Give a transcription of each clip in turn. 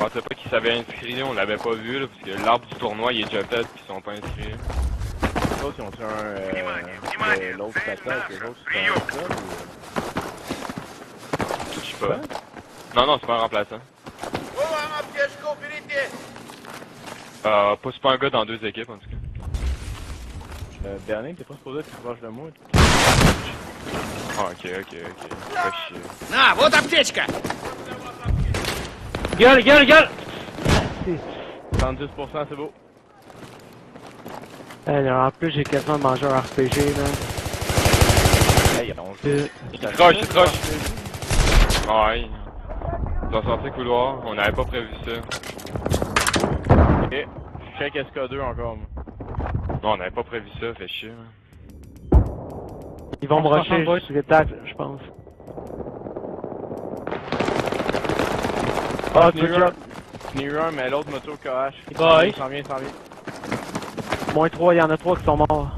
pensais pas qu'ils s'avaient inscrit, on l'avait pas vu, là, parce que l'arbre du tournoi, il est déjà fait, pis ils sont pas inscrits. Les autres, ils ont tué l'autre attaque, les autres, c'est un seul ou... Je sais pas. Non, non, c'est pas un remplaçant. C'est pas un gars dans 2 équipes, en tout cas. Dernier, t'es pas supposé être proche de moi. Ah, ok. Pas chier. На, вот аптечка! Gueule! 70%, c'est beau. En plus, j'ai quasiment mangé un RPG, là. Hey, on joue. C'est croche! Ouais. Ils sont sortis couloir, on n'avait pas prévu ça. Ok, je check SK2 encore, moi. Non, on n'avait pas prévu ça, fait chier. Hein. Ils vont me rusher, je pense. Ah, good job. Sneer, mais l'autre moto KH. Il va, s'en vient. Moins 3, il y en a 3 qui sont morts.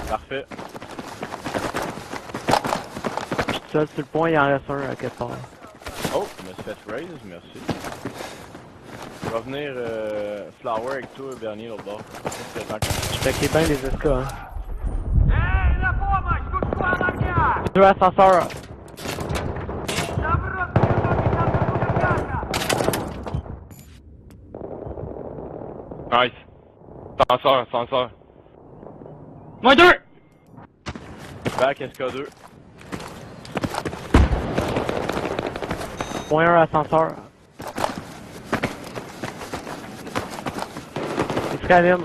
Parfait. Je suis seul sur le point, il en reste un à quelque part. Oh, je me suis fait raise, merci. Je vais venir Flower avec toi, Bernier, l'autre bord. Je checkais bien les SK, hein. Deux ascenseurs. Nice. Ascenseur. Moins 2! Back SK2. Moins 1 ascenseur. Il se calme.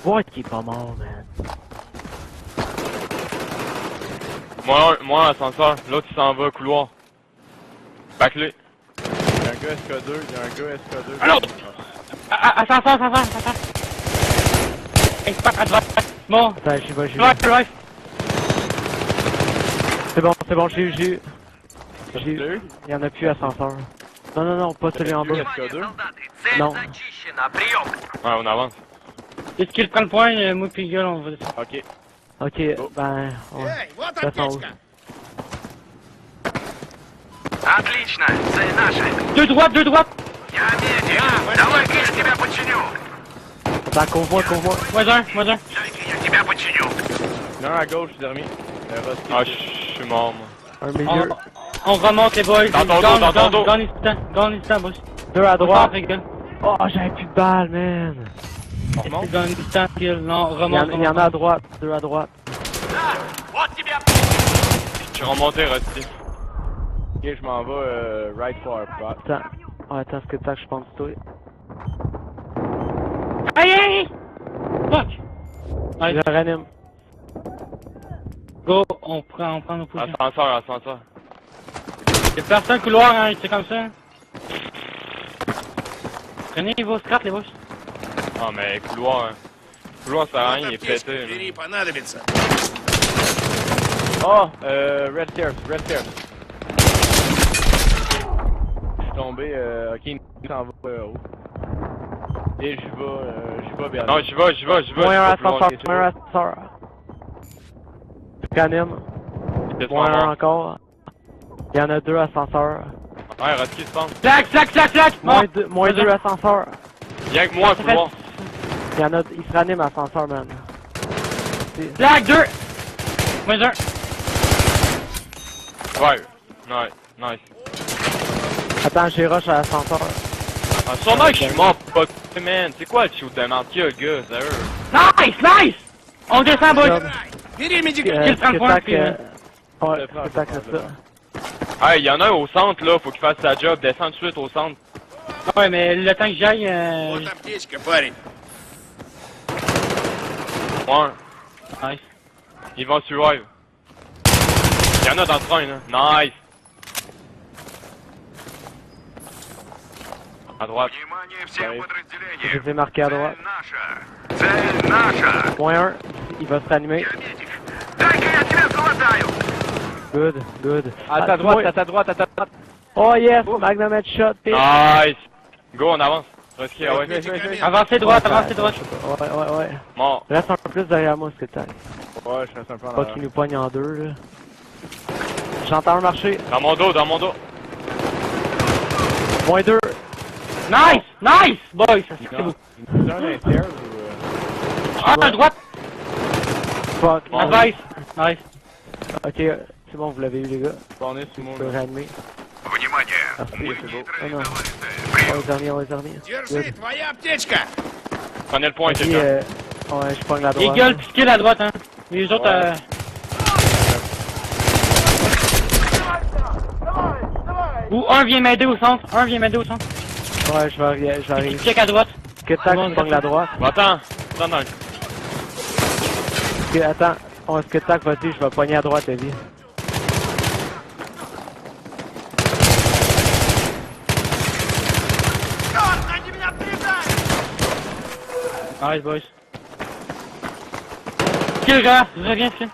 What qui est pas mort, man. Moi, ascenseur. L'autre, il s'en va, couloir. Back-le. Il y a un gars SK2, Alors! Ascenseur! Expat à droite! Bon! Attends, j'y vais. C'est bon, j'ai eu. Il y en a plus ascenseur. Non, pas celui en bas. SK2. Non. Ouais, on avance. Est-ce qu'il prend le point, moi pis gueule, on va descendre. Ok. Ok, ben, on Эй, вот descend en haut. аптечка! Отлично, цель наша. Deux droites! Я медик. Давай-ка я тебя починю. Attends, convoi. Moins un. Дай-ка я тебя починю. Il y en a un à gauche, dernier. Ah, je suis mort, moi. Un milieu. On remonte les boys. Dans ton dos. Gagne instant, boys. Deux à droite. Oh, j'avais plus de balles, man. On remonte? Gagne instant, kill. Non, remonte. Il y en a à droite. Deux à droite. Вот тебе Je suis remonté, Rusty. Ok, je m'en vais right for our spot. Attends, ce que t'as que je pense toi. Aïe! Fuck! Je réanime. Go, on prend nos positions. Ascenseur. Y'a personne couloir, hein, c'est comme ça. Prenez vos scraps, les boss. Ah, mais couloir, hein. Couloir, ça sert à rien, il est pété. Бери, понадобится. Oh, red stairs. Je suis tombé, ok, il s'en va haut. Et je vais vers Non, j'y vais. Moins un c'est pas plus long. ascenseur. Canine. Moins un encore. Il y en a deux ascenseurs. Ouais, Rusty se pense. Slack! Moins deux ascenseurs. Viens que moi, couloir. Il y en a, il se ranime ascenseur, man. Slack 2! Moins un. Ouais, nice. Attends, j'ai rush à l'ascenseur. Ah, sûrement que je suis mort, pas man. C'est quoi le shoot de merde qu'il y a, le gars, sérieux? Nice! On descend, boys! Бери медик. Kill 30 points, puis... Je Ouais, prends, c'est ça, c'est ça. Hey, y'en a un au centre, là, faut qu'il fasse sa job. Descends tout de suite au centre. Ouais, mais le temps que j'aille... Вот аптечка, парень. Ouais, Nice. ils vont survive. Y'en a dans le train, là. Nice. À droite. Внимание всем Je подразделениям. les ai marqués à droite. Цель наша. Moins un, il va se ranimer. Я медик. Дай-ка я тебя залатаю. Good. À ta droite. Oh yes, Magnum headshot, bitch. Nice. Go, on avance. Rusty, ah ouais. Avancez droite. Ouais. Mort. Reste un peu plus derrière moi, ce que t'as. Ouais, je reste un peu en Pas qu'il nous pogne en deux, là. J'entends un marcher. Dans mon dos. Moins 2. Nice! Nice! Boy, ça c'est beau. C'est un inter ou... Ah, à droite! Fuck. Nice! Nice. Ok, c'est bon, vous l'avez eu les gars. Spawné sur Je mon... peux réanimer. Внимание! Merci. c'est beau. Ah non. Прием! On les derniers, on les derniers. Держи, твоя аптечка! Prenez le point, Ok, quelqu'un. ouais, je pogne la Les droite. gueules pis kill à droite, hein. Les autres, Ouais. Ou un vient m'aider au centre. Un vient m'aider au centre. Ouais, j'arrive. Check à droite. Que tac, Bon, je pogne la droite. Va-t'en. Va dans le... Attends, on se que tac, vas-y, je vais pogner à droite, Eddie. Они меня стреляют! Nice, boys. Kill, gars. Reviens, Finn.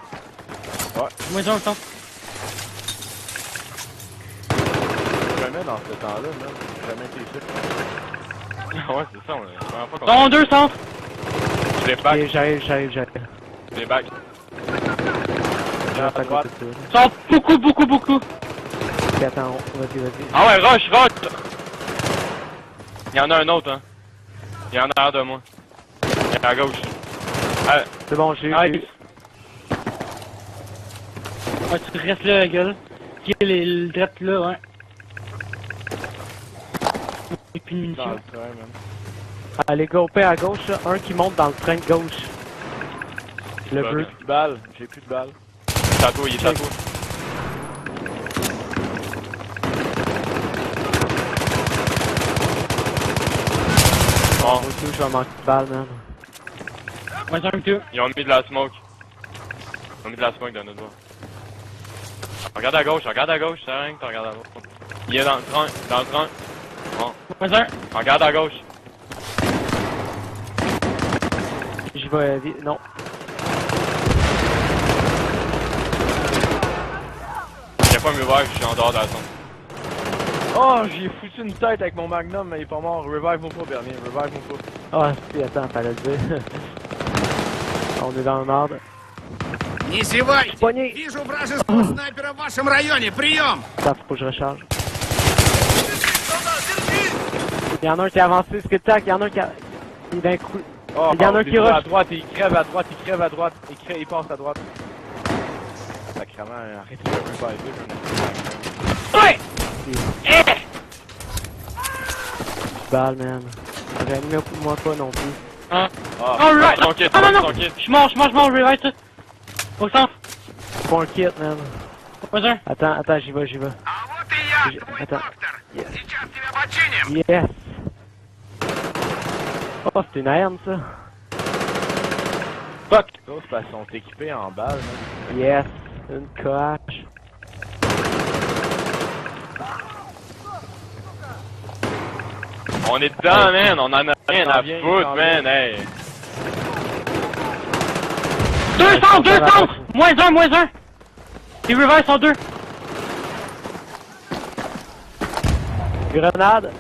Ouais. Moins un au centre. Jamais dans ce temps-là, man. J'ai jamais été ici. Ouais, c'est ça, on est la première fois qu'on... Dans deux centres. Je les back, Ok, j'arrive. je les back. J'ai à J'attends droite. côté de ça. Ils sont beaucoup. Ok, attends, vas-y. Ah ouais, rush! Il y en a un autre, hein. Il y en a un de moi. Il est à gauche. Ah, C'est bon, j'ai Nice. eu. Ouais, tu restes là, la gueule. Kill le drette là, ouais. Et puis une Dans munition. le train, man. Allez, grouper à gauche, là. Un qui monte dans le train de gauche. Le Pas bleu. bien. Plus de balles. J'ai plus de balles. il est à toi, il est à toi. Bon, Moi aussi, je vais manquer de balles, man. Moins un, deux. ils ont mis de la smoke. Ils ont mis de la smoke dans notre bord. Regarde à gauche, c'est rien que tu regardes à gauche. Il est dans le train. Bon, Moins un. regarde à gauche. J'y vais vite. Non. Il y a pas mieux vert, je suis en dehors de la zone. Oh, j'ai foutu une tête avec mon magnum, mais il est pas mort. Revive-moi pas, Bernier. Revive-moi pas. Ah, si, attends, fallait le dire. On est dans le marde. Не зевайте! Понял. Вижу вражеского снайпера в вашем районе! Прием! Attends, faut que je recharge. Il y en a un qui a avancé, skid tac, il y en a un qui a... Il est d'un coup... Oh, Il y en a un qui rush. à droite, il crève à droite, il passe à droite. Sacrément, arrête de reviver. Ouais! Balle, man. Réanime-moi pas non plus. Hein? Ah, Alright! Ton kit, Ah non, non! ton kit. Je suis mort, revive ça. Au centre. Pas un kit, man. Moins un. Attends, j'y vais. А вот и я, твой Это- доктор! Yes. Сейчас тебя починим! Yes! Oh, c'est une arme, ça. fuck! Ça, c'est parce qu'ils sont équipés en balles, man. Yes! Une coche. On est dedans, man. On en a rien à Il s'en foutre, vient. man. Hey. Deux centres! Moins un! Les revives sont deux. Grenade!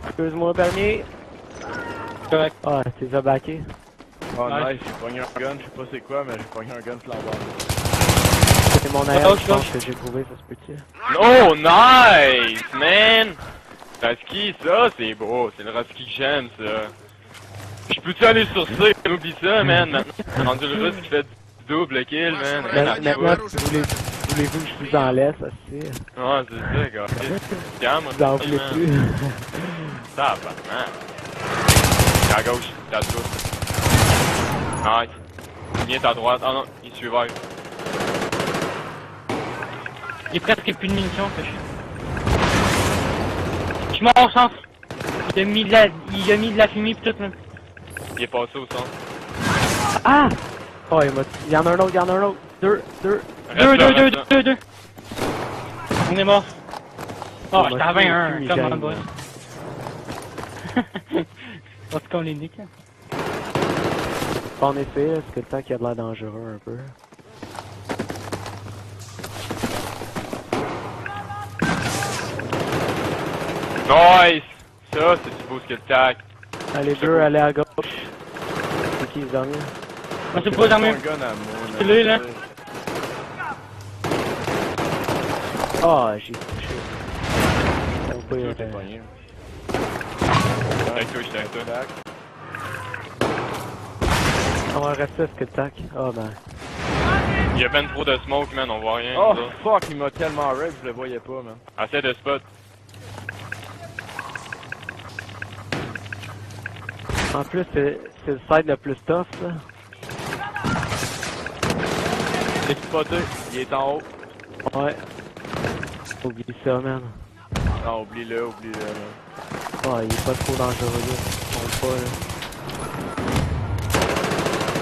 Excuse-moi, Bernier. Correct. Ah, t'es déjà backé. Oh, Ouais. nice, j'ai pogné un gun, je sais pas c'est quoi, mais j'ai pogné un gun flambant. C'est mon AR, je pense que j'ai trouvé, ça se peut-tu. Oh, nice, man. Rasky, ça, c'est beau. C'est le Rasky que j'aime, ça. Je peux-tu aller sur C? Oublie ça, man. Maintenant, rendu le russe qui fait du double kill, man. Rien à Maintenant, foutre. voulez-vous que je suis dans l'Est, aussi? Ouais, c'est ça, gars. Tiens, moi, Vous en voulez man. plus? Ça va, man. T'es à gauche, t'es à toi. Nice. Il est à droite. Ah non, il suit vert. Il est presque plus de munitions, fait chier. Je suis mort au centre. Il a mis de la fumée pis tout, même. Il est passé au centre. Ah! Oh, il y en a un autre. Deux. Reste là. Deux. On est mort. Oh, moi, j'étais à je suis 21, plus comme gang, un boss. En tout cas, on les nique, hein. En effet, est-ce que le temps qu'il a de l'air dangereux un peu? Nice! Ça, c'est du beau skill tac. Allez, deux, allez à gauche. C'est qui, les derniers? On s'est pas armé. un gun à moi, C'est lui, là. Ah, j'ai touché. On peut, Tout est pogné. avec toi, j'étais avec toi. Tac. On va rester à ce que tac. Oh ben. Il y a ben trop de smoke, man, on voit rien. Oh nous autres. fuck, il m'a tellement rape, je le voyais pas, man. Essaie de spot. En plus, c'est le side le plus tough, là. Il est spoté, il est en haut. Ouais. Oublie ça, man. Non, oublie-le, oublie-le. Là. Oh, il est pas trop dangereux, là. On le pas, là.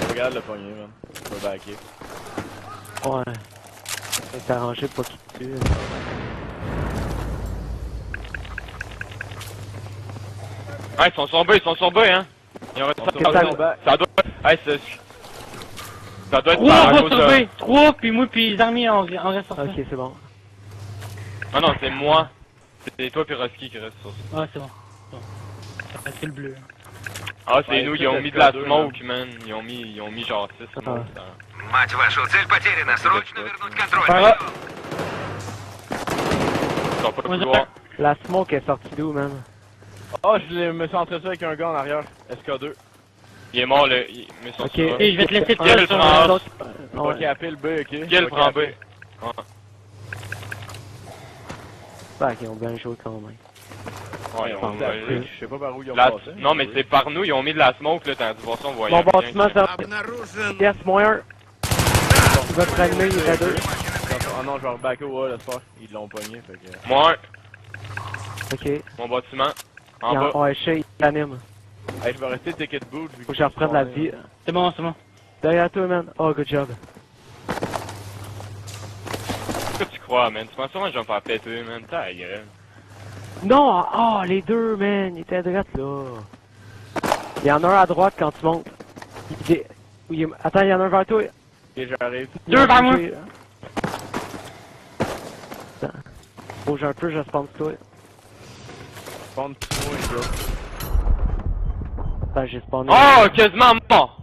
Regarde le poignet, man. Je vais backer. Ouais. C'est arrangé pour qu'il te tue. là. Ouais, ils sont sur B, hein. Il y aurait On ça, tourne ça, en bas. ça doit. Hey, ça doit être 3 par à va cause de. sauver! 3, puis moi, puis les armées, on reste sur ça. Ok, c'est bon. Ah non, c'est moi. C'est toi pis Roski qui reste sur ça. Ah, c'est bon. C'est le bleu. Ah, c'est Ouais, nous, c'est ils ont le mis de la K2, smoke, man. Ils ont mis genre 6 smoke. ça. Мать вашу, цель потеряна. Срочно вернуть контроль. Ah. Ils sont pas Ouais, couloir. La smoke est sortie d'où, man? Oh, me suis entré ça avec un gars en arrière. SK2. Il est mort, là. Mais son Ok. Et je vais te laisser Kill seul sur prend A. l'autre. Ok, Ouais. appelle B, ok. Kill prend B. Ok. Bah, ok, on bien joué quand même. Ouais, On on s'est va. appelé. Je sais pas par où ils ont La- passé. Non, mais c'est par nous, ils ont mis de la smoke, là. T'as dû voir ça, on voyait. Bon rien. bâtiment, ça. Обнаружен. Yes, moins un. Il va te rallumer, il est à deux. Ah non, je vais rebacker au wall, j'espère. Ils l'ont pogné, fait que... Moi, Ok. mon bâtiment. En Il bas. en il anime. Hey, je vais rester ticket boot. Faut que je reprenne la vie. C'est bon, c'est bon. Derrière toi, man. Oh, good job. Qu'est-ce que tu crois, man? Tu penses sûrement que je vais me faire péter, man? Ta gueule. Non! Oh, les deux, man. Ils étaient à droite, là. Il y en a un à droite quand tu montes. Attends, il y en a un vers toi. Ok, j'arrive. Deux vers moi. Attends. Bouge un peu, je spawn toi. Spawn petit mot, les gars. Attends, j'ai spawné. Oh, quasiment mort!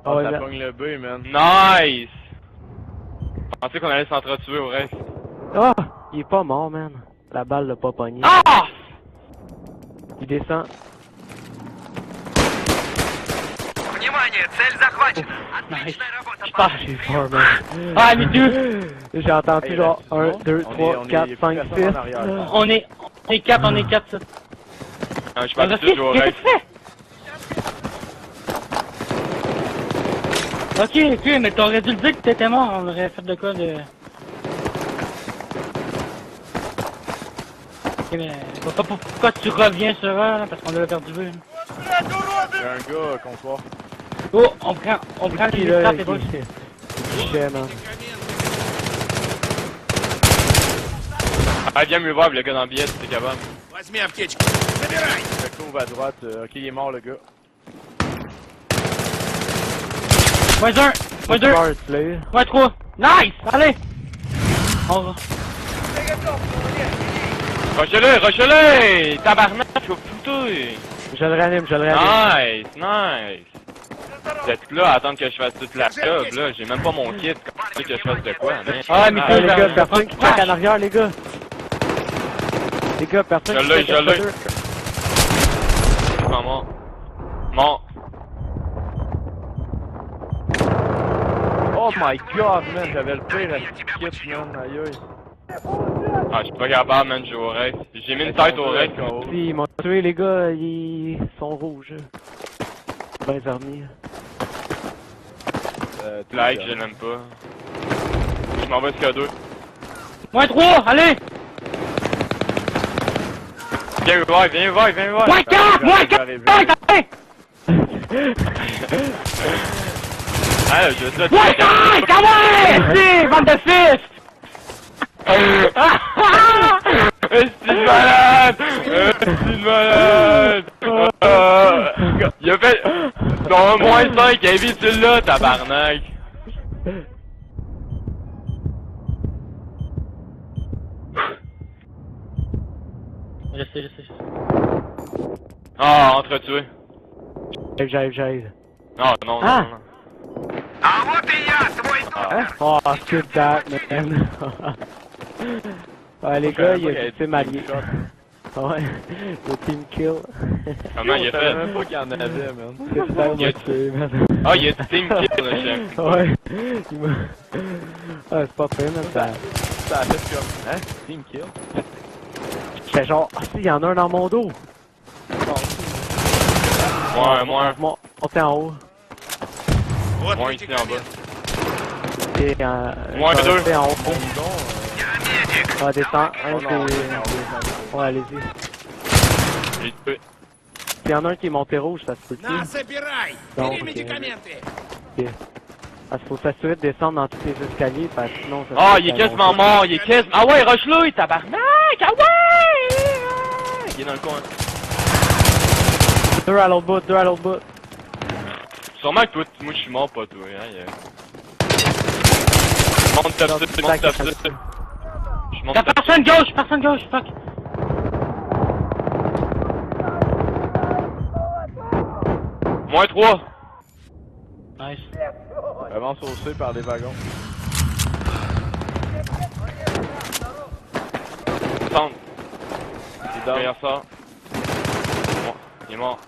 Ah ouais, ça là. pogne le B, man. Nice! Je pensais qu'on allait s'entretuer au reste. Ah! Il est pas mort, man. La balle l'a pas pogné. Ah! Il descend. Внимание, цель захвачена. Отличная работа, парни. J'ai peur, man. Ah, mais deux! J'ai entendu Hey, genre c'est 1, bon? 2, On 3, est- 4, il y a 5, plus personne en 6. arrière. On est 4, on est 4, ça. Ah, je suis Ah, pas Rocky, tout au qu'est-ce que reste. tu fais? Ok, ok, mais t'aurais dû le dire que t'étais mort, on aurait fait de quoi de... Ok, mais pourquoi tu reviens sur eux, là, parce qu'on l'a perdu vu. Il y a un gars, comptoir. Oh, on prend Qui les là? frappes et tout. J'ai, man. Ah, viens me revive, le gars dans le billet, c'est capable. Возьми аптечку. Забирай. Le couvre à droite. Ok, il est mort, le gars. Moins 1, moins 2, Smart, là. moins 3. Nice! Allez! On va. Rush-le! Tabarnak, je vais foutre! Je le ranime, je le ranime. Nice, nice! Vous êtes là à attendre que je fasse toute la job, là. J'ai même pas mon kit. Comment tu veux que je fasse de quoi, man? Ah, mais Hey, les ben, gars, ben, personne qui traque en arrière, les gars. Les gars, personne Je qui l'ai, traque je l'ai. en C'est pas mort. Mort. Oh my god, man, j'avais le pire à skip, man. Aïe aïe. Ah, je suis pas capable, man, de jouer au reste. J'ai mis une tête au reste. Puis, ils m'ont tué, les gars, ils sont rouges. Ben, les armées. Like, je l'aime pas. Je m'en vais jusqu'à 2. Moins 3, allez! Viens me voir, viens me voir, viens me voir. Moins 4, moins 4, j'arrive. allez! Ah, je sais. Moins 5, ah ouais! Si, bande de fils! Est-ce malade? Est-ce malade? Il a fait... Dans moins 5, évite celui-là, tabarnak. Je sais. Ah, entretué. J'arrive. Non, non, Ah. non. А вот и я, свой номер. Oh, good that, man. Ouais, les gars, il y a J'avais du team allié. pas Ouais, le team kill. Comment il Je a savais fait? même pas qu'il y en avait, man. C'est super Il a- motivé, man. Ah, il y a du team kill, le chef. Ouais, il m'a... Ah, c'est pas fait, man, ça... Ça a fait comme... Hein? Team kill? J'étais genre, ah si, il y en a un dans mon dos! Ouais, moi, On était en haut. Вот moi ici en bas. Et, Moi, j'en deux. étais en haut. Bon, On va descendre. oh non, Ouais, allez-y. J'ai tué. S'il y en a un qui est monté rouge, ça se peut-tu? собирай! Donc, parce qu'il faut s'assurer de descendre dans tous les escaliers, parce que sinon... ça Ah, se il est fait quasiment allonger. mort, il est quasiment... Ah ouais, rush-le, tabarnak! Ah ouais! Il est dans le coin. Deux à l'autre bout, deux à l'autre bout. Sûrement que toi, moi je suis mort, pas toi, hein. Monte top 6, monte top 6. Je monte Y'a top personne gauche, fuck. Moins 3. Nice. Vraiment saucé par des wagons. Centre. C'est dans... Derrière ça. Bon, il est mort.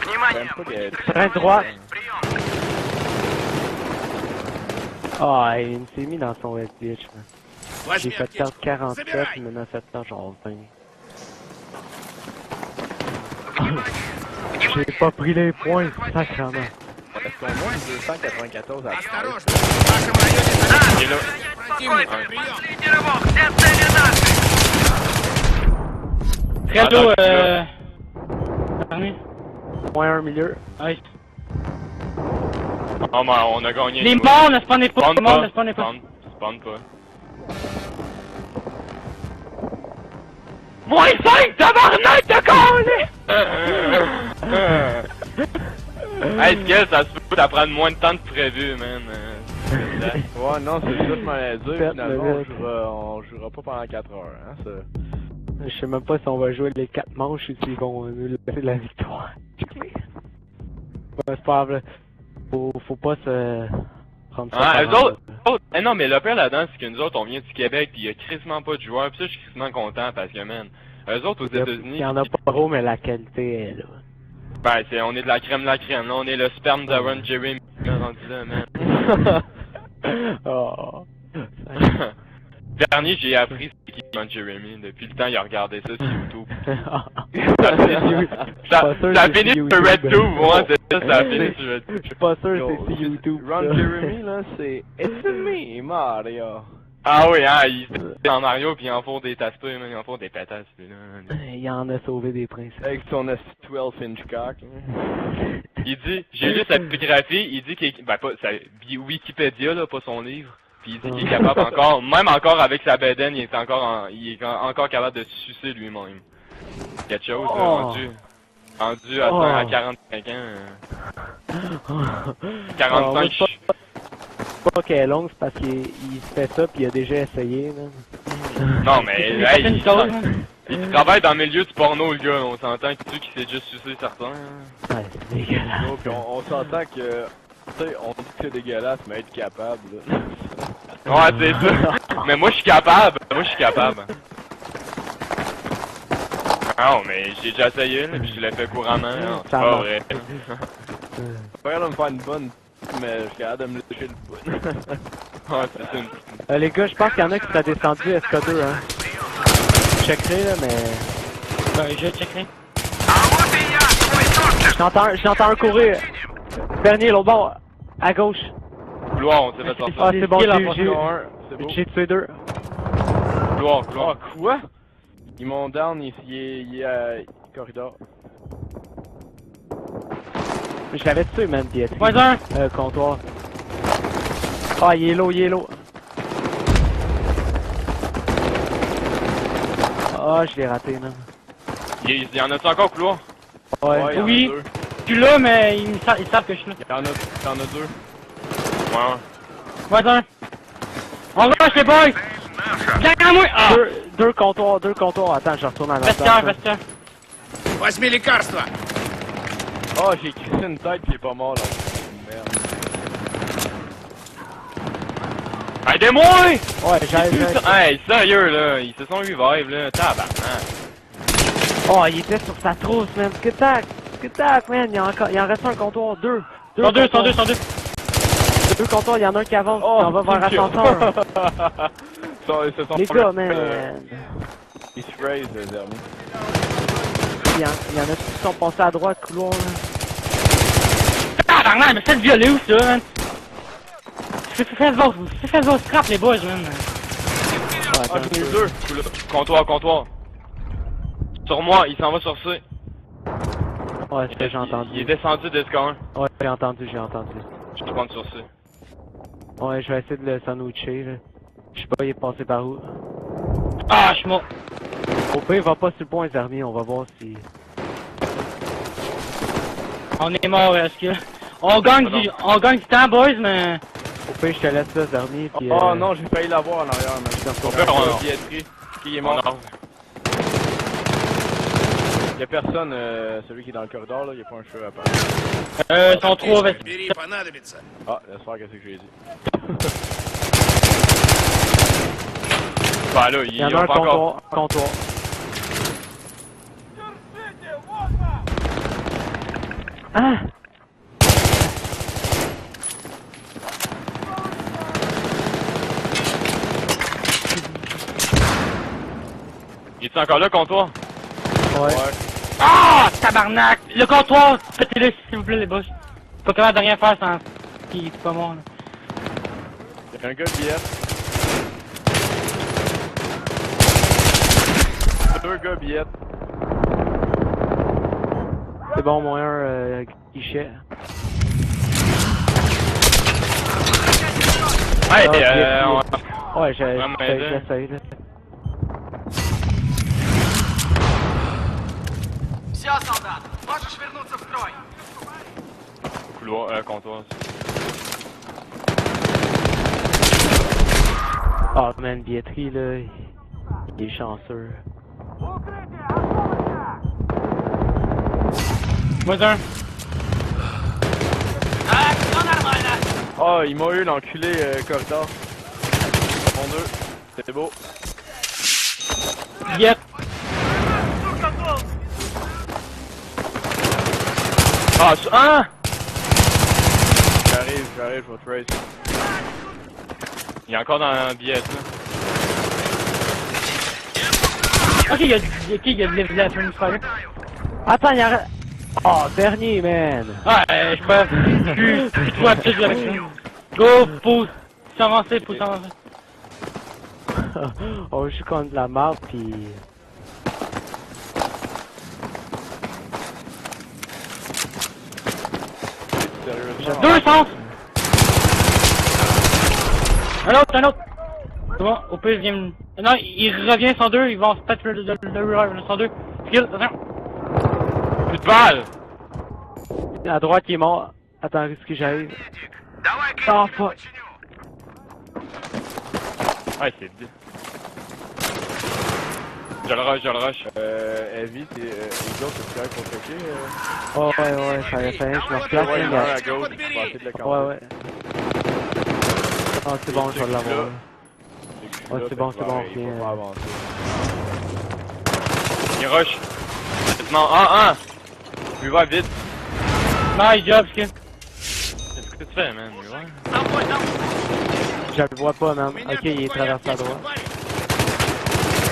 Внимание! Même pas qu'il y ait... Train droit. Прием! Ah, il s'est mis dans son head glitch, man. J'ai Возьми fait аптечку. perdre 47, Забирай! il m'en a fait perdre genre 20. J'ai pas pris les points, sacrément. Est-ce qu'on moins 294 à Осторожно! В вашем районе Il est là. противник! Ouais. Прием! Тренировок, все цели наши! Très Attends, low, je suis Dernier. Point 1 milieu. Nice. Oh, mais on a gagné. Les morts ne spawnez pas, Spawn les morts pas. ne spawnez pas. Spawn pas. Moins 5, tabarnak de con! Hey, ce que ça se peut d'apprendre moins de temps que prévu, man. Ouais, non, c'est ça que je m'en allais dire. Perte Finalement, le on jouera pas pendant 4 heures, hein, ça. Je sais même pas si on va jouer les 4 manches ou s'ils vont nous laisser la victoire. Ouais, c'est pas grave. Faut pas se prendre ça. Ah, par eux autres, eh non, mais le pire là-dedans, c'est que nous autres, on vient du Québec, pis il y a crissement pas de joueurs, pis ça, je suis crissement content, parce que, man, eux autres, aux États-Unis, Il y en a pas trop, mais la qualité est là. ben, on est de la crème, là, on est le sperme d'Aaron Jeremy, rendu là, man. Oh. Dernier, j'ai appris c'est qui Aaron Jeremy, depuis le temps, il a regardé ça sur YouTube. Ça Pas sûr a que c'est fini sur YouTube. RedTube, ouais, c'est ça, ça a fini sur RedTube. Je suis pas sûr que c'est sur YouTube. Ron ça. Jeremy, là, c'est It's me, Mario. Ah oui, hein, il est en Mario, pis il en faut des tasse-touilles, man, il en faut des pétasses, lui, là. Il en a sauvé des princesses. Avec son 12-inch cock. Il dit, j'ai lu sa biographie, il dit qu'il est, ben pas, Wikipédia, là, pas son livre, puis il dit qu'il est capable encore, même encore avec sa bedaine, il est encore capable de se sucer lui-même. Quelque chose, là, Oh. rendu à, Oh. à 45 ans. 45, Oh, pas qu'elle est longue, c'est parce qu'il se fait ça pis il a déjà essayé, man. non, mais, hey, une chose, hein. il travaille dans le milieu du porno, le gars, on s'entend que tu qui s'est juste sucé certains. Ouais, c'est dégueulasse. Oh, puis on s'entend que, tu sais, on dit que c'est dégueulasse, mais être capable, là. Ouais, c'est ça. Mais moi, je suis capable. Non, mais j'ai déjà essayé, là, pis je l'ai fait couramment, là. C'est Ça pas marche. vrai. Je suis capable de me faire une bonne, mais je suis capable de me lécher le bout. Ouais, c'est ça. Les gars, je pense qu'il y en a qui seraient descendus SK2, hein. Je checkerai, là, mais... Je checkerai. А вот и я, твой доктор! J'entends un courir. Dernier, l'autre bord. À gauche. Couloir, on s'est fait Ah, sortir. c'est bon, skill en C'est beau. j'ai tué deux. Couloir. Oh, quoi? Ils m'ont down, il est à corridor. Je l'avais tué, man, Pietri. Moins un. Comptoir. Ah, il est low. Ah, je l'ai raté, man. Il y en a-tu encore couloir? Ouais. il y en a Oui. deux. Je suis là, mais ils savent que je suis là. Il y en a deux. Ouais. Moins un. On rush les boys! Viens à moi! Ah! Deux comptoirs. Attends, je retourne à la Vestiaire. Возьми лекарство! Oh, j'ai crissé une tête qui est pas mort, là. Merde. Aidez-moi! Ouais, j'aille. Hey, sérieux, là, ils se sont revive, là, tabarnak. Oh, il était sur sa trousse, man. Tac, man. Il en reste un comptoir. Deux. Sont deux. Deux comptoirs, il y en a un qui avance. Oh, on va vers l'ascenseur. Ils se sont Les gars, man. Ils se raise, les derniers. Il y en a qui sont passés à droite, couloir, là. Tabarnak, mais c'est le violet où ça, man? Faites vos scrap, les boys, man. Ouais, Ah, attends, j'en ai eu deux. Comptoir. Sur moi, il s'en va sur C. ouais, c'est ce que j'ai entendu. Il est descendu d'escalier. Ouais, j'ai entendu. Je te prends sur C. Ouais, je vais essayer de le sandwicher, là. Je sais pas, il est passé par où. Ah, je suis mort. Au pire, il va pas sur le pont, les armées, on va voir si... On est mort, est-ce que... On gagne du temps, boys, mais... Au pire, je te laisse là, Zarni, pis Oh non, j'ai failli l'avoir en arrière, man. Au pire, on- Billetterie. Qui est On mort? a- Y'a personne, celui qui est dans le corridor, là, y'a pas un cheveu à part. Ils sont trop... Бери, понадобится. Ah, laisse faire qu'est-ce que j'ai dit. Bah là, il il y en y a un pas encore. comptoir. Ah! Il est encore là, comptoir? Ouais. Ah, tabarnak! Le comptoir! Pétez-le, s'il vous plaît, les boss. Pas capable de rien faire sans... Qui est pas mort, là. Y'a un gars billette. Deux gars billettes. C'est bon, moins un guichet. Hey, Ah, Ouais, j'essaye, là. Все, солдат, можешь вернуться в строй. couloir, comptoir. Ah, man, billetterie, là, il est chanceux. Moi, un. Так, все нормально. Oh, il m'a eu l'enculé corridor. Mon deux. C'est beau. Yep. Ah, hein? J'arrive, je vais te race. Il est encore dans la billette, là. Ok, il y a de la French Fire. Attends, il y a... Oh, dernier, man! Ouais, je peux... Je suis trop habitué avec ça. Go, pousse. S'avancer. On joue contre la map, pis... Sérieusement. Deux sens! Un autre! C'est bon, au pire, il vient... Non, il revient 102, ils vont se patch le revive, 102. Skill, attention! Plus de balles! À droite, il est mort. Attends, est-ce que j'arrive? Давай, Oh, Кирилл, fuck. починю. Ouais, c'est bien. Je le rush. Heavy, t'es... Eagle, t'es prêt pour checker? Oh, ouais, ça a fait, je me replace, Ouais, il là, y en a un mais... à gauche, tu vas essayer de le Ouais, camper. ouais. Ah, c'est bon, je vais l'avoir. Ouais, c'est bon, Il va viens. pas avancer. Il rush. Non, Lui va vite. Nice job, Skill. Qu'est-ce que tu fais, man? Lui va. За мной, за мной. Je le vois pas, man. Ok, il est traversé à droite.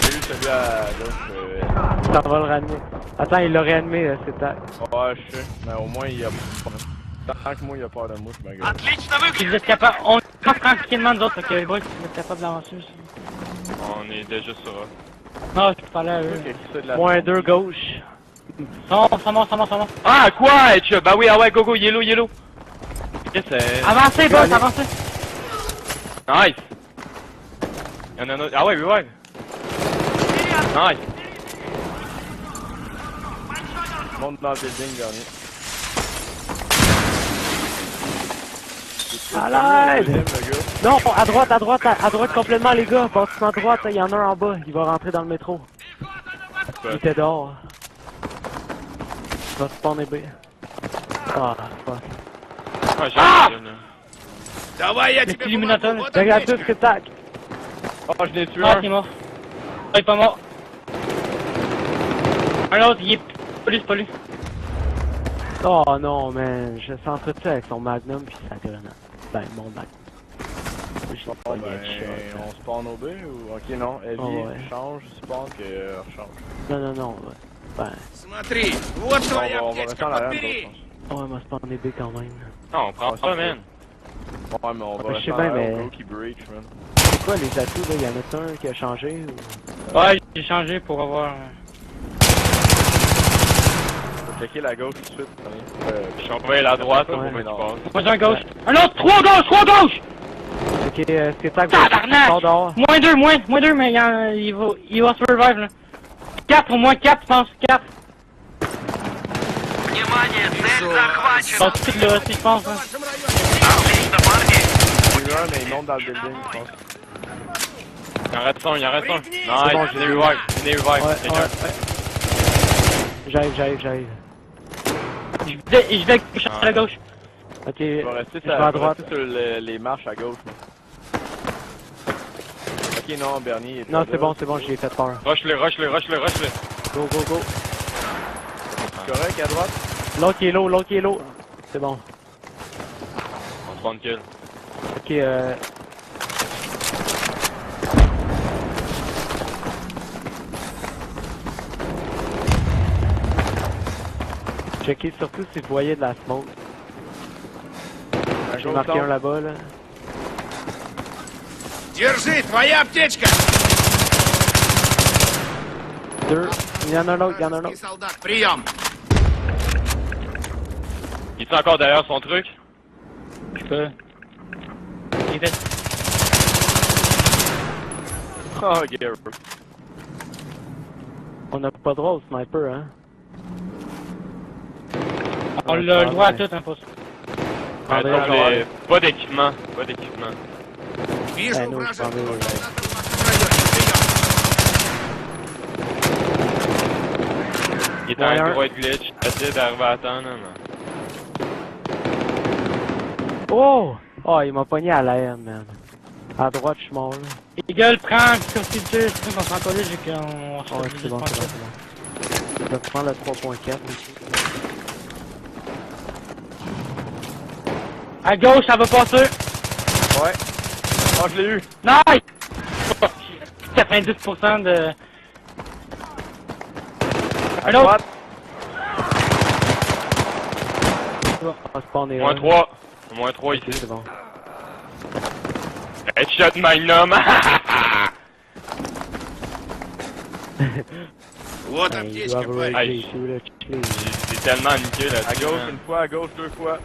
J'ai eu celui à gauche. Ça va le ramener. Attends, il l'a réanimé, c'est tac. Ouais, je sais, mais au moins il a pas... Tant que moi il a peur de moi, je me gueule. Отлично Si выглядит. vous êtes capable... On est tranquillement, nous autres, fait que les boys, si vous êtes capable d'avancer aussi. On est déjà sur A. Non, je peux parler à eux. Ok, c'est de la... Moins 2 gauche. Ça monte. Ah, quoi, Etcha? Bah oui, ah ouais, go, yellow. Yes, Avancez, boys, avancez! Nice! Y'en a un autre. Ah ouais, revive! Nice! Monte dans le building, dernier. À l'aide! Deuxième, le gars. Non, à droite complètement, les gars. Bâtiment droite, il y en a un en bas. Il va rentrer dans le métro. Il était dehors. Il va spawner B. Ah, fuck. Ah, j'ai là. Давай я Le тебе petit illuminateur, помогу. là. Вот T'as аптечка. gratuit, c'est tac! Oh, je l'ai tué Ah, un. il est mort. Ah, il est pas mort. Un autre, il est pas lui. Oh non, man, je s'entretue avec son magnum pis sa grenade. Ben, mon magnum. J'ai Bon, pas ben, de on spawn au B ou... Ok, non, heavy, Oh, ouais. change, spawn, que rechange. Non, ouais. Ben, Смотри, вот твоя On va rester аптечка, en arrière, подбери. ouais, m'a spawné B quand même. Non, on prend pas, man. Ouais, mais on va Je rester sais en bien, arrière mais- au gros qui breach, man. C'est quoi les atouts là? Y'en a un qui a changé ou... Ouais, j'ai changé pour avoir... Faut checker la gauche tout de suite. Je surveille la droite, là, Ouais, pour mais qu'il non. passe. Moi j'ai un gauche. Un autre, trois gauche! Ok, c'est tac, Tabarnak! sors dehors. Moins deux, mais il va survive, là. 4 au moins, 4, je pense, 4. Внимание, цель захвачена. Bon, tout là aussi, je pense, hein. Отлично, парни. J'ai eu un, mais il monte dans le building, je pense. Il en reste un, il en reste un. bon, Nice, j'ai- venez revive, venez revive. Ouais, Quelqu'un. J'arrive. Je vais chercher à la gauche. Ok, Je vais rester je vais à droite. sur les marches à gauche, là. Ok, non, Bernie il est Non, pas c'est là. bon, j'ai fait peur. Rush-le. Go. C'est correct, à droite? L'autre qui est low. C'est bon. On se prend une kill. Ok, checkez surtout si vous voyez de la smoke. J'ai marqué un là-bas, là. Держи, твоя аптечка. Deux. Il y en a un autre. Вражеский солдат, прием. Il est encore derrière son truc? Je peux. Il fait. Oh, Gary. On n'a pas droit au sniper, hein. On l'a le droit à tout, hein, pour ça. Ah, d'ailleurs, Attends, genre, mais pas d'équipement. Вижу ну, вражеского правильно. солдата в вашем районе. Прием. Il est en Ouais, un. gros glitch. Essaye d'arriver à temps, là, mais... Oh! Oh, il m'a pogné à l'air, man. À droite, je suis mort, là. Eagle, prends comme si tu sais qu'on s'en collait, j'ai qu'on... Ouais, c'est bon. Je vais prendre le 3.4 ici. À gauche, ça va passer. Ouais. Oh, je l'ai eu. Nice! 90% de... À Un autre! droite. On va spawner Moins un. 3. Moins 3 Ok, ici. c'est bon. Headshot Magnum! Вот Hey, you аптечка, have a парень. ready to shoot it, please. J'ai tellement niqué À là-dessus. gauche man. une fois, à gauche deux fois.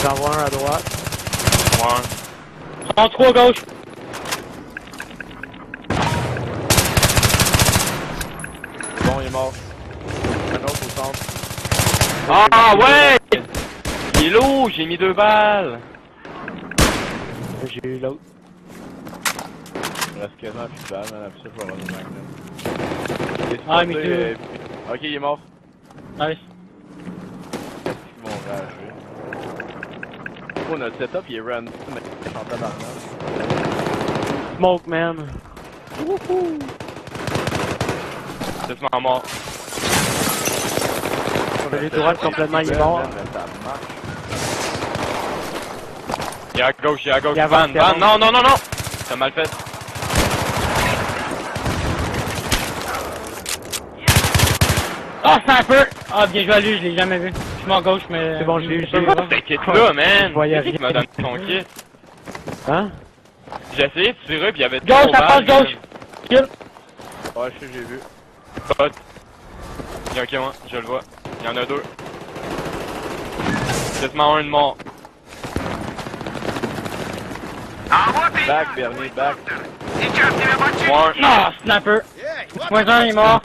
J'en vois un à droite. Ouais. En 3 gauche. C'est bon, il est mort. Un autre au centre. Ah ouais! Il est lourd, j'ai mis 2 balles. J'ai eu l'autre. Il reste quasiment plus de balles, man. Après ça, je vais avoir le magnum. Il est Ah, supposé, mais tu- Ok, il est mort. Nice. Ils vont rager. Oh, notre setup, il est random, mais je suis en tabarnak. Smoke, man. C'est ma mort. J'ai droite complètement, il est mort. Ça marche. Il est à gauche, Il y a Van, Van, Van, non! T'as mal fait. Ah, sniper! Ah, bien joué à lui, je l'ai jamais vu. Je suis mort gauche, mais... C'est bon, je l'ai eu, T'es kit là, man! Je voyais C'est qui rien. m'a donné son kit? Hein? J'ai essayé de tirer pis il y avait Gauche, trop ça passe balles, gauche! Kill! Ouais, je sais, j'ai vu. man. Bot. Il y a un moi, je le vois. Il y en a 2. Quasiment un de mort. А вот и Back, я, Bernie, твой back. доктор. Сейчас тебя починят. Moi, Ah, sniper! Эй, вот Moins 1, il est mort.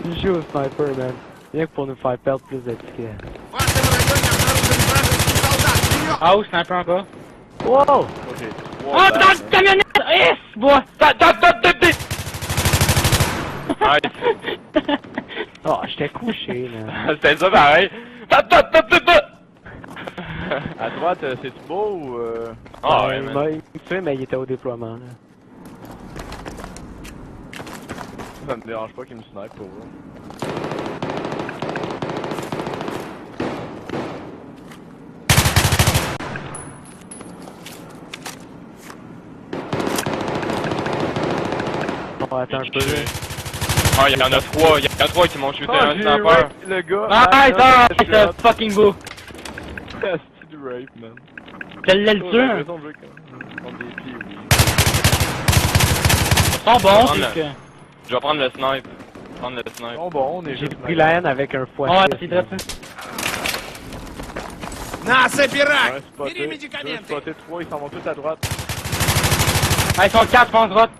Il joue au sniper, man. Rien que pour nous faire perdre plus de tickets. в вашем районе обнаружен вражеский солдат. Прием. Ah, oh, sniper encore. Wow! Moi, j'ai Oh, 3 dans balles. le camionnette! Yes! Bois! nice. Oh, j'étais couché, là. C'était ça pareil. À droite, c'est-tu beau ou Ah ouais, il man. m'a tué, mais il était au déploiement, là. ça me dérange pas qu'il me snipe pour vous? Bon, attends un peu. Ah, il y en a trois. Il y en a trois qui m'ont shooté un j'ai sniper. rape le gars! Nice, c'est fucking beau. C'est du rape, man. Je l'ai le Oh, tué. j'ai Hein. l'impression de jouer contre des pieds, oui. Ils sont bons, Prendre c'est que... Je vais prendre le snipe. Prendre le snipe. Bon, on est J'ai juste pris la haine avec un x6. Ouais, c'est vrai, ça. На, собирай! Un spoté, Бери deux медикаменты! spotés, trois, ils s'en vont tous à droite. Ah, ils sont 4, je pense, droite.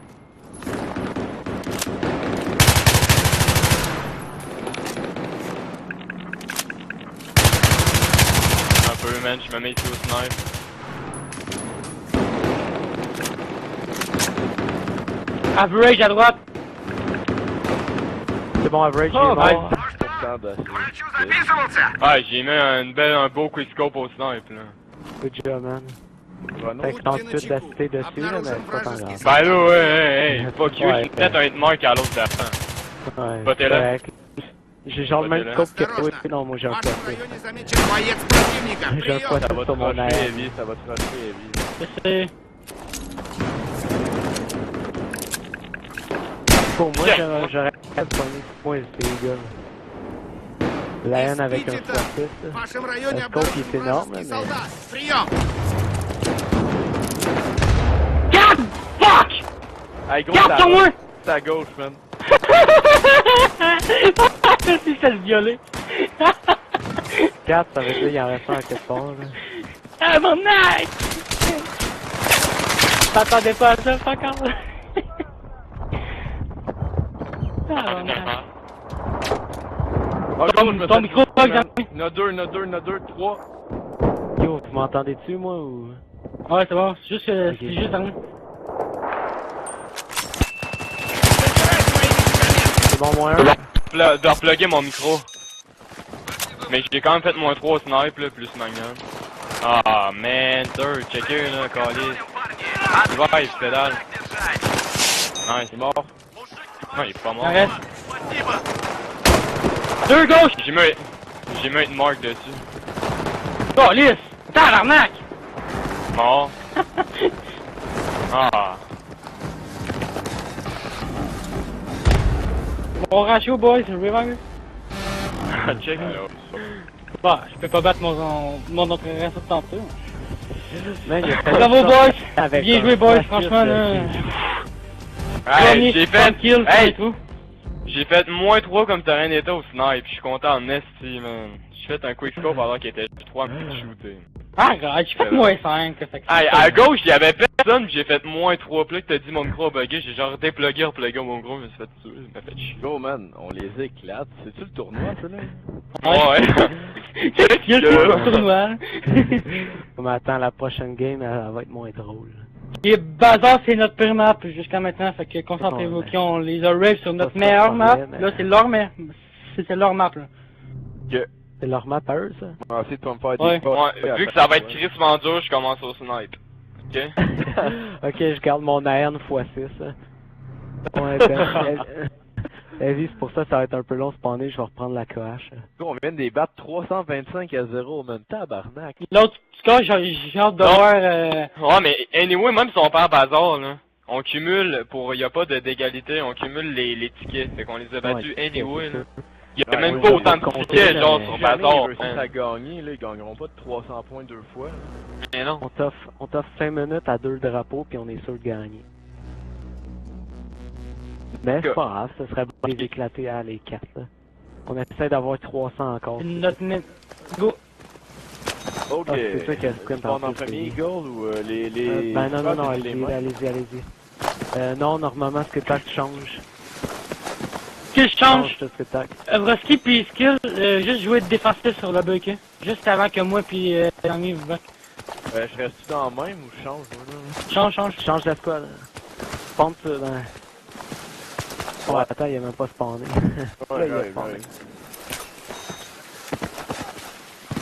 Un peu, man. Je me mets ici au snipe. Average à droite. C'est bon, average, il Oh, est mort. Pourtant, d'assez. Врачу записывался! Ah, j'ai mis un beau quickscope au snipe, là. Good job, man. Renaud, Fait que tente tout d'assister dessus, là, mais c'est pas tant grave. Ben là, ouais, hey, fuck you. Ouais, J'ai peut-être un hitmark à l'autre d'avant. Ouais, Pas t'es là. correct. J'ai genre le même Pas scope que Осторожно! toi, non, moi j'ai un В вашем x6. районе замечен боец противника! J'ai un Прием! ça va x6 te sur mon rusher air. heavy, ça va te rusher heavy. Je sais. Pour moi, Yeah. j'aurais pas pogné points les gars. La haine avec un Видите, x6. В вашем районе Le scope, il est обнаружен énorme, вражеский mais... солдат! Прием! God! Fuck! Hey, gros, God, sur moi! c'est à gauche, man. Si ça se violer. 4, ça veut dire qu'il en reste un à quelque part, là. Ah, mon night! T'attendais pas à ça, fuck off! Ah, mon night. Oh, Ton- gros, je me ton fais micro tuer, bug, man. Jean-Mi. Il y en a deux, il y en a deux, il y en a deux, trois. Yo, tu m'entendais dessus, moi, ou... Ouais, c'est bon, c'est juste, Ok. c'est juste un... C'est bon, moins un. De repluguer mon micro. Mais j'ai quand même fait moins 3 au snipe, là, plus Magnum. Ah, man, deux, checker, là, calice. Ouais, il pédale. Nice. Il est mort. Non, il est pas mort. Il en reste. Deux gauche! J'ai mis un hitmark dessus. Oh, lisse! Tabarnak! Mort. Ah. Bon ratio, boys, revive. Check. Bah, je peux pas battre mon autre reste tantôt. Man, il a fallu Bravo, ça boys! avec Bien un joué, boys, x6, franchement, là. Hey, Premier, j'ai 30 fait. kills, et Hey, tout. j'ai fait moins 3 comme t'as rien été au snipe. Je suis content en esti, man. J'ai fait un quickscope alors qu'il était 3 me shooter. Ah, regarde, j'ai fait moins 5, fait que Hey, à gauche, il y avait personne, pis j'ai fait moins 3 plugs, t'as dit mon micro a bugué, j'ai genre déplugué, replugué mon micro, je me suis fait tuer, il m'a fait chier. Go, man, on les éclate. C'est-tu le tournoi, ça, là? Ouais. Qu'est-ce qu'il y a le tournoi? Mais attends, la prochaine game, elle va être moins drôle. Et Bazar, c'est notre pire map jusqu'à maintenant, fait que concentrez-vous, Ouais, qui ont les raves sur notre ça, meilleure c'est map. vrai, mais- Là, c'est leur map. C'est leur map, là. C'est leur map à eux, ça? On va essayer de pas me faire Ouais. des pas. Ouais, vu que ça va être crissement dur, je commence au snipe. Ok? Ok, je garde mon AN x6. hein. Ouais, ben, vas-y, c'est pour ça que ça va être un peu long spawner, je vais reprendre la coche. On vient de les battre 325 à 0, man. Tabarnak. L'autre score, j'ai hâte de Non. voir, Ouais, mais anyway, même si on perd bazar, là, on cumule, y a pas d'égalité, on cumule les tickets, fait qu'on les a battus Ouais, anyway, c'est là. sûr. Y a Ouais, même ouais, pas ouais, autant de compter, tickets, là, genre, mais sur Jamais bazar, ils réussissent à man. gagner, là. Ils gagneront pas de 300 points deux fois, là. Mais non. On t'offre 5 minutes à 2 drapeaux, puis on est sûr de gagner. Mais c'est pas grave, ça serait bon de les éclater à les 4, là. On essaie d'avoir 300 encore. c'est notre minute. Go! Ok. Ah, c'est ça qu'il y a sprint en On en plus, premier oui. Eagle ou les. Ben non, non, non, les allez-y, mains? allez-y, allez-y. Non, normalement, ce que tac change. Skill change. ce que tac. Vroski puis skill, juste jouer défensif sur le bucket. Juste avant que moi puis Jean-Mi vous back. Je reste dans le même ou je change, moi, là? Change, change. Change la squad. Ponte ça dans... droite. attends, il a même pas spawné. Ouais, Là, il a ouais, spawné. ouais.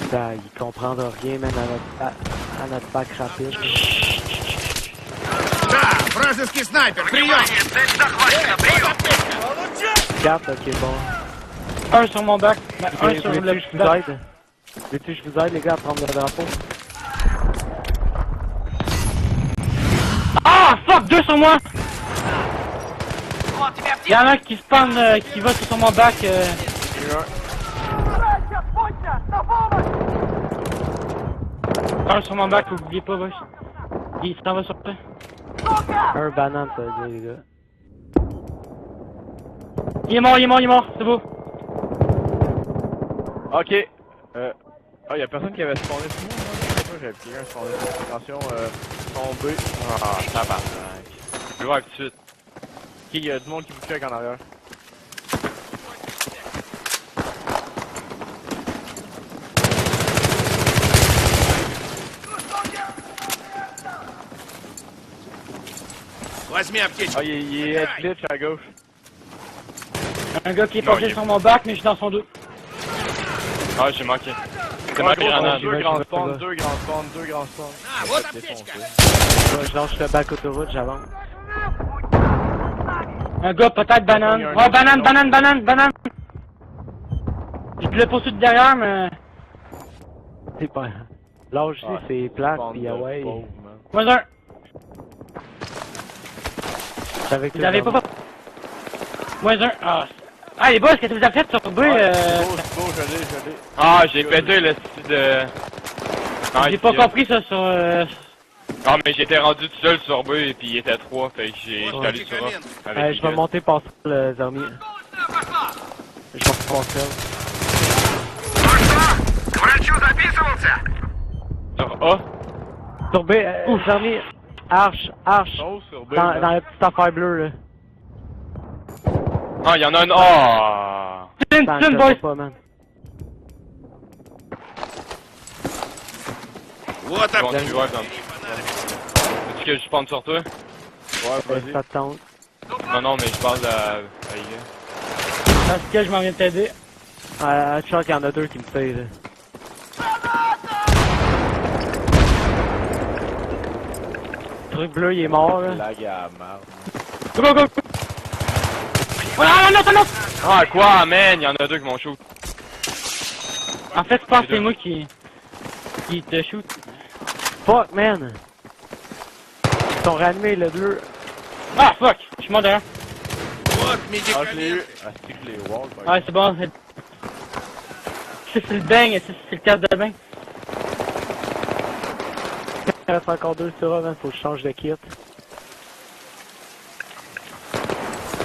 Putain, il comprendra rien, man, à notre pack rapide. Да, вражеский снайпер, прием! Внимание, цель захвачена. Прием. 4, ok, bon. Un sur mon bac, un sur Veux-tu le que je vous bac. aide? Veux-tu que je vous aide, les gars, à prendre le drapeau? Ah, fuck, 2 sur moi! Вот тебя Y'en a un qui spawn, qui va sur mon bac. Un sur mon bac, oubliez pas, boys. Il s'en va sur toi. Un banane, ça veut dire, les gars. Il est mort, c'est beau. Ok. Ah, y'a personne qui avait spawné sur moi, hein? Je sais pas, j'avais quelqu'un spawné sur moi. Attention, tombé. Ah, tabarnak. Je vais voir tout de suite. Ok, y'a du monde qui vous check en arrière. Возьми аптечку. Ah, il est glitch à gauche. Un gars qui est Non, passé il est- sur mon bac, mais je suis dans son dos. Ah, j'ai manqué. C'est Ah, ma gros, grenade. Deux Ouais, grands je spawns, vais- deux grands spawns, deux grands spawns. А, вот аптечка. Ouais, je lâche le bac autoroute, j'avance. Un gars, peut-être banane. Il y a un Oh, autre, banane! Je le poursuis de derrière, mais... C'est pas... Lâche Ah, c'est plate, Spawn pis de ouais. pauvre, man. Moins un. J'avais que Vous avez pas... Moins un. Ah, les boys, qu'est-ce que vous avez fait sur B? Ouais, c'est beau, je l'ai. Ah, j'ai pété le style de... J'ai pas compris ça sur... Ah, mais j'étais rendu tout seul sur B et puis il était 3, fait que j'étais Ouais. allé sur A. Avec Je vais Eagle. monter par ça, le Zermi. Je vais passer. Ну что, к врачу записывался? Sur A? Sur B, Zermi, arche, Chose sur B. dans man. la petite affaire bleue, là. Ah, y'en a une. Ah! Spin, Attends, spin, je boys! sais pas, man. Вот Bon, аптечка. tu vois, comme. Est-ce que je pense sur toi? Ouais, vas-y. Ça te tente. Non, mais je parle à Eagle. Parce que je m'en viens de t'aider. À Chuck, il y en a deux qui me payent, là. Le truc bleu, il est mort, là. Lag à merde. Go, go, go! Voilà, un autre! Ah, quoi, man? Y'en a deux qui m'ont shoot. En fait, je pense que Les c'est deux. moi qui te shoot. Fuck, man! Ils sont ranimés, le bleu. Ah, fuck! Je suis mort derrière. Вот Ah, je l'ai eu. медикаменты. Ah, c'est que je l'ai wall, par Ouais, exemple. c'est bon. C'est le bang, c'est le casque de bain. Il reste encore deux sur A, man. Faut que je change de kit.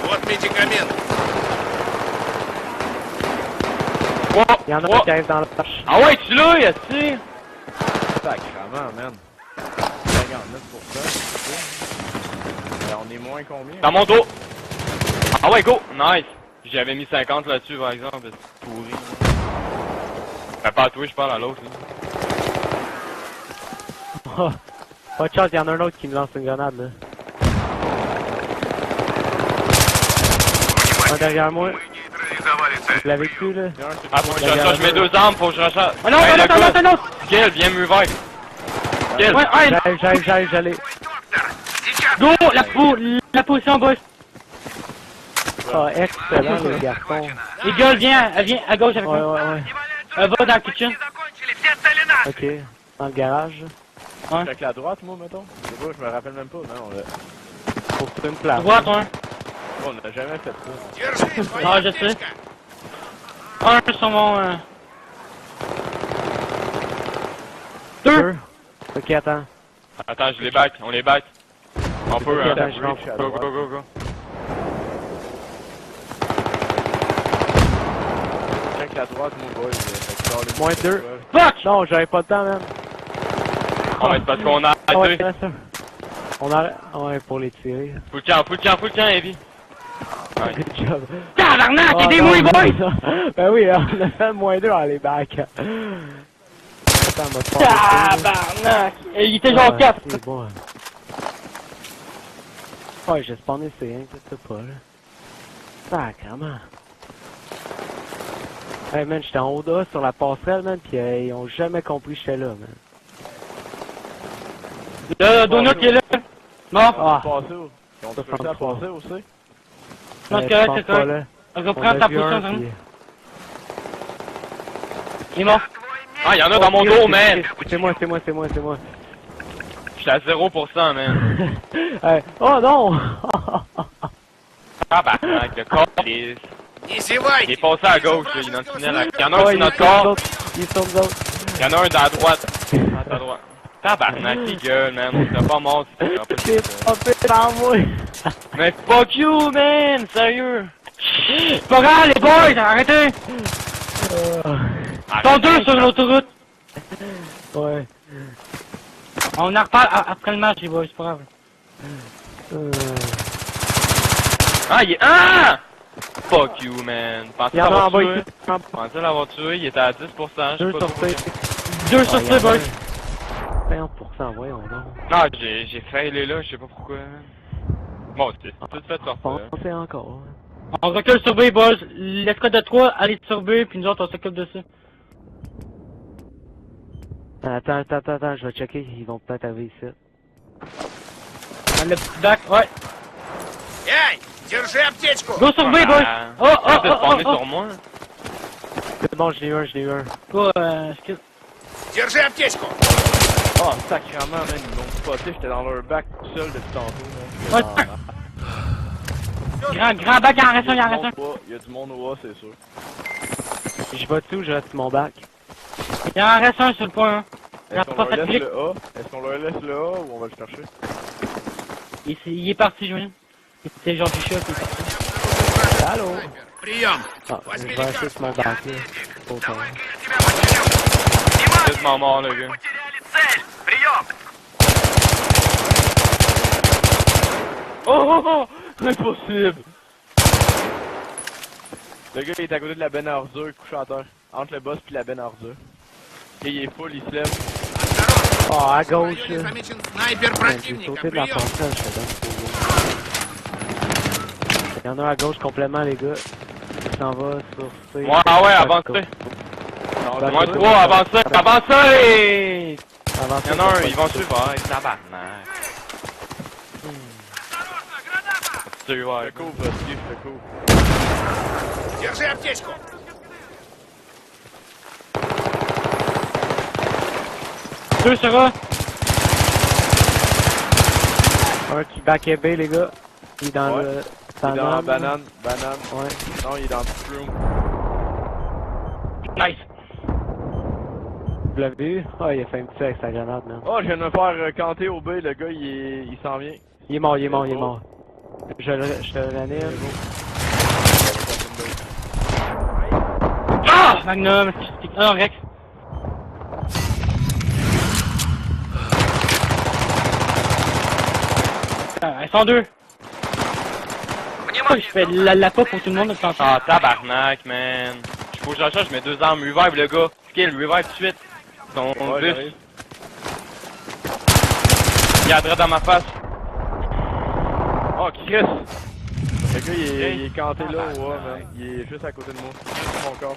Вот медикамент. Oh! Il y en a Oh! un qui arrive dans la poche. Ah ouais, tu l'as, y'a-tu? Sacrement, man. 59%. On est moins combien? Dans mon dos! Ah ouais, go! Nice! J'avais mis 50 là-dessus, par exemple. C'est pourri. Ben, pas à toi, je parle à l'autre. là. Pas de chance, il y en a un autre qui me lance une grenade, là. Un derrière moi. Мы нейтрализовали цель. Vous l'avez tué, là? Il y en a un, c'est Ah, faut que je recharge mes deux armes, faut que je recharge. Ah non, Hey, un le autre, gars, un autre! Skill, viens me revive. Skill! Ouais, ouais! J'allais. Доктор, сейчас. Go! La position, boys! Ah, excellent, les garçons. Les gars, elle vient à gauche avec Ouais, moi. ouais, ouais. Elle va dans le kitchen. Закончили, все цели наши. Ok. Dans le garage. avec la droite, moi, mettons. Je sais pas, je me rappelle même pas. Non, Faut trouver une place. Droite, hein. on a jamais fait ça. Держи, твоя Ah, je sais. аптечка. Un sur mon... Deux! Deux. Ok, attends. Attends, je les back, on les back. On peut, Ok, hein. attends, je vais en Go, go, go, go. Check la droite, mon boy. Moins deux. Fuck! Non, j'avais pas le temps, man. Ah, mais c'est parce qu'on a Ah ouais, arrêté. reste un. On a... Ouais, pour les tirer. Full camp, Heavy. Ouais. Good job. Tabarnak, Ah, aidez-moi, non, boys! non. Ben oui, on a fait moins deux dans les bacs. Attends, on va te faire Tabarnak! Et il était genre 4. C'est bon. Ouais, j'ai spawné C1, je sais pas, là. Sacrement. Hey man, j'étais en haut d'A sur la passerelle, man, pis ils ont jamais compris que j'étais là, man. Le Donut qui est là. Mort. Ah. Passer où? Ils ont réussi à passer aussi? Non, c'est Je correct, pense c'est pas, correct. là. Reprends On ta a vu position, un, Sam. puis- Il est mort. Ah, y'en a dans mon Oh, dos, man! C'est moi. J'étais à 0%, man. Hey. Oh non! Tabarnak, le corps, il Не est зевайте! passé à gauche, là, il est dans le tunnel. Y'en a un sur notre corps, Ils sont nous autres. y'en a un dans la droite. À ta droite. Tabarnak, il gueule, man, on serait pas mort si c'était pas C'est popé dans moi! Mais fuck you, man! Sérieux! C'est pas grave, les boys, arrêtez! Ils sont deux sur l'autoroute. Ouais. On en reparle après le match, les boys, c'est pas grave. Ah, il est... Ah! Fuck you, man. Pensez Il y en a en l'avoir bas tué. ici. Pensez l'avoir tué, il était à 10%, je sais Deux pas sur trop. 2 sur 6, boys. 50%, voyons donc. Non, j'ai failé là, je sais pas pourquoi. Bon, c'est tout fait sortir. Pensez encore. On recule sur B, boys. L'escouade de 3, allez sur B, puis nous autres, on s'occupe de ça. Attends, je vais checker, ils vont peut-être arriver ici. Le petit bac, ouais. Эй, держи аптечку! Go sur B, boys. Oh, oh, Arrête de oh, oh, spawner oh. sur moi. C'est bon, je l'ai eu un. Go, skill. Держи аптечку! Ah, sacrément, man, ils m'ont spoté, j'étais dans leur bac tout seul depuis tantôt, man. Ouais. Grand bac, il en reste un, il en reste un. Il y a du monde au A, c'est sûr. Je vais dessus ou je reste sur mon bac? Il en reste un sur le point, hein. Est-ce qu'on pas leur fait laisse clic. le A? Est-ce qu'on leur laisse le A ou on va le chercher? Il est parti, Julien. C'est Jean Pichot qui est parti. Allô? Прием! Ah, je vais rester sur mon bac, là. Autant. C'est quasiment mort, le gars. Потеряли цель! Прием! Oh! Impossible! Le gars, il est à côté de la benne à ordures, couché à terre. Entre le boss pis la benne à ordures. Et il est full, il se lève. Ah, à gauche, В районе là. замечен снайпер Ouais, J'ai противника. sauté de la Прием! passerelle, je fais donc. Il y en a un à gauche complètement, les gars. Il s'en va sur C. Ouais, ah ouais, avancez. Bah, Moi c'est 3, ça. avancez, avancez! Avancez, Y'en a un, ça va ils vont pas. suivre, avec tabarnak. C'est ouais. Je te couvre, Steve, je te couvre. Держи аптечку! Deux sur A. Un qui back B, les gars. Il est dans Ouais. le... Il est dans là. banane. Ouais. Non, il est dans le room. Nice. Vous l'avez vu? Ah, il a fait un petit avec sa grenade, man. Oh, je viens de me faire canter au B, le gars, il s'en vient. Il est mort. Je te l'anime. Ah! Magnum. Ah non, Rex. Ah, ils sont deux. Oh, je fais la pop pour tout le monde, de Ah, tabarnak, man. Faut que j'en change mes 2 armes. Revive, le gars. Skill, revive tout de suite. Ton Ouais, bus. j'arrive. Il a droit dans ma face. Oh, Chris! Le gars, il est canté là, ouais, man. Il est juste à côté de moi. Sur mon corps.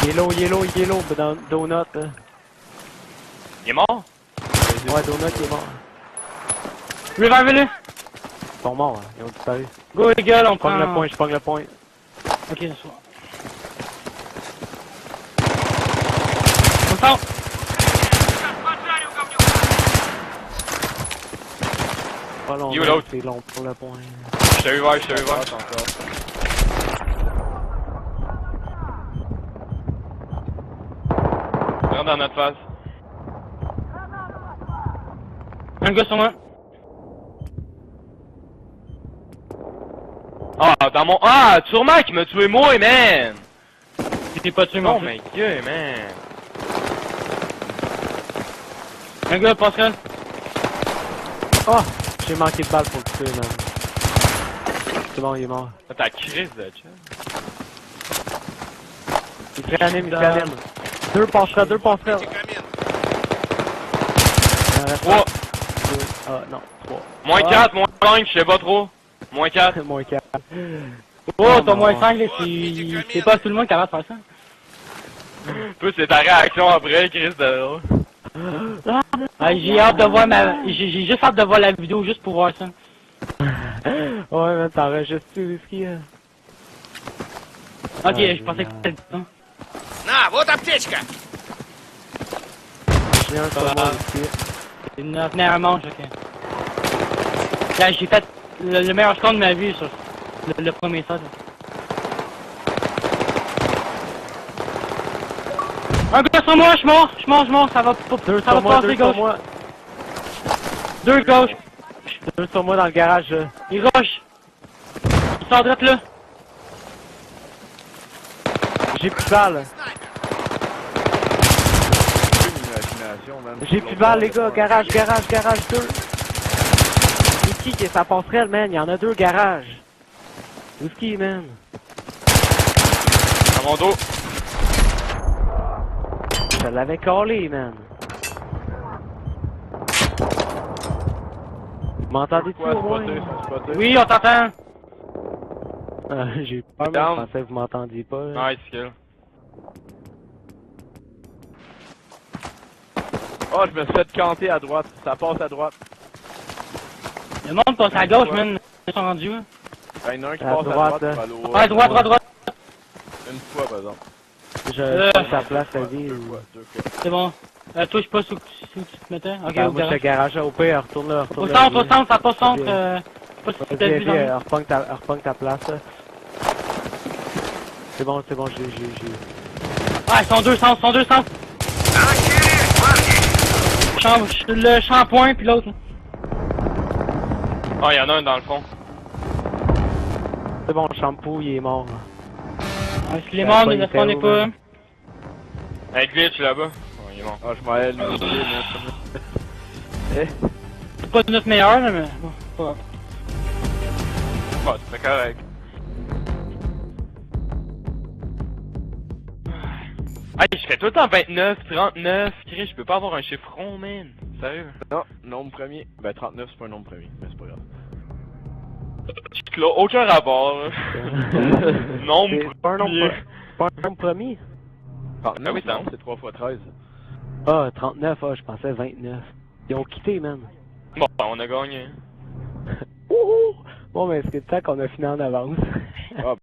Yellow, dans Donut, là. Il est mort? Ouais, Donut, il est mort. Revive-le. Ils sont morts, hein. Ils ont disparu. Go, les gars, on Je prend pogne le point, je pogne le point. Ok, c'est ça. On sort. Pas long, Il est où l'autre? c'est long pour le point. Je te revive, je te revive. Encore. Rentre dans notre face. Un gars sur moi. Ah, dans mon... Ah, sûrement qu'il m'a tué moi, man! T'es pas tué, Oh mon my god, man! Un gars, Pascal. Oh! J'ai manqué de balle pour le tuer, man. C'est bon, il est mort. Ta crise de chat. Il te réanime. Deux passerelles. Méдикамент. Il en reste 3, deux. Ah, non, 3. moins 4, moins 5, je sais pas trop. Moins 4. Moins 4. Oh, ton moins 5, là, c'est pas tout le monde qui a de faire ça. Toi, c'est ta réaction après, Chris, de J'ai hâte de voir j'ai juste hâte de voir la vidéo juste pour voir ça. Ouais, mais t'enregistres-tu le ski, hein? Ok, je pensais que c'était le temps. На, вот аптечка. J'ai un sur moi aussi. C'est une première manche, ok. Là, j'ai fait le meilleur score de ma vie sur le premier set. Un gars sur moi, je suis mort, ça va pas, Deux ça sur va moi, passer deux sur gauche. moi. Deux gauche, Deux sur moi dans le garage. il rush. Il sort droite là. J'ai plus de balles. Une imagination, man. J'ai plus de balles, les gars. Garage, deux. C'est qui est sa passerelle, man? Il y en a deux garages. Où est-ce qu'il est, man? À mon dos. Je l'avais collé, man. Vous m'entendez-tu Quoi, au moins? spotter, sont spotés? Oui, on t'entend. J'ai peur, mais Down. je pensais que vous m'entendiez pas. là. Nice kill. Oh, je me suis fait canter à droite. Ça passe à droite. Le monde passe à gauche, man. Ils sont rendus où? Il y en a un qui À passe droite, à droite là. pour aller au... Ouais, droite. Une fois, par exemple. Je prends sa place, la vie. Deux fois, deux fois. C'est bon. Toi, je sais pas où tu te mettais. Ok, Ben, au moi, j'étais garage. garage au pire, retourne là, retourne Au là. centre, ça passe centre. Vas-y. Je sais pas si t'as Vas-y, vu dans le... reprends ta place, là. C'est bon, j'ai... Ah, ils sont deux centres. Le shampoing puis l'autre. Ah, y'en a un dans le fond. C'est bon, le shampoo, il est mort. Ah, s'il est mort, pas ne été spawnez où, pas. man? Un glitch là-bas. Oh, il est mort. Ah, je m'en allais le montrer, mais... C'est pas notre meilleur, là, mais bon, pas grave. Bah, c'est correct. Hey, je fais tout le temps 29, 39, Chris, je peux pas avoir un chiffre rond, man. Sérieux. Non, nombre premier. Ben, 39, c'est pas un nombre premier, mais c'est pas grave. Aucun rapport, là. Nombre C'est pas un premier. nombre, pas un nombre premier? 39, Ah oui, c'est non, bon. c'est 3 fois 13. Ah, 39, je pensais 29. Ils ont quitté, man. Bon, on a gagné. Ouhou! Bon, mais est-ce que tu sais qu'on a fini en avance? Ah,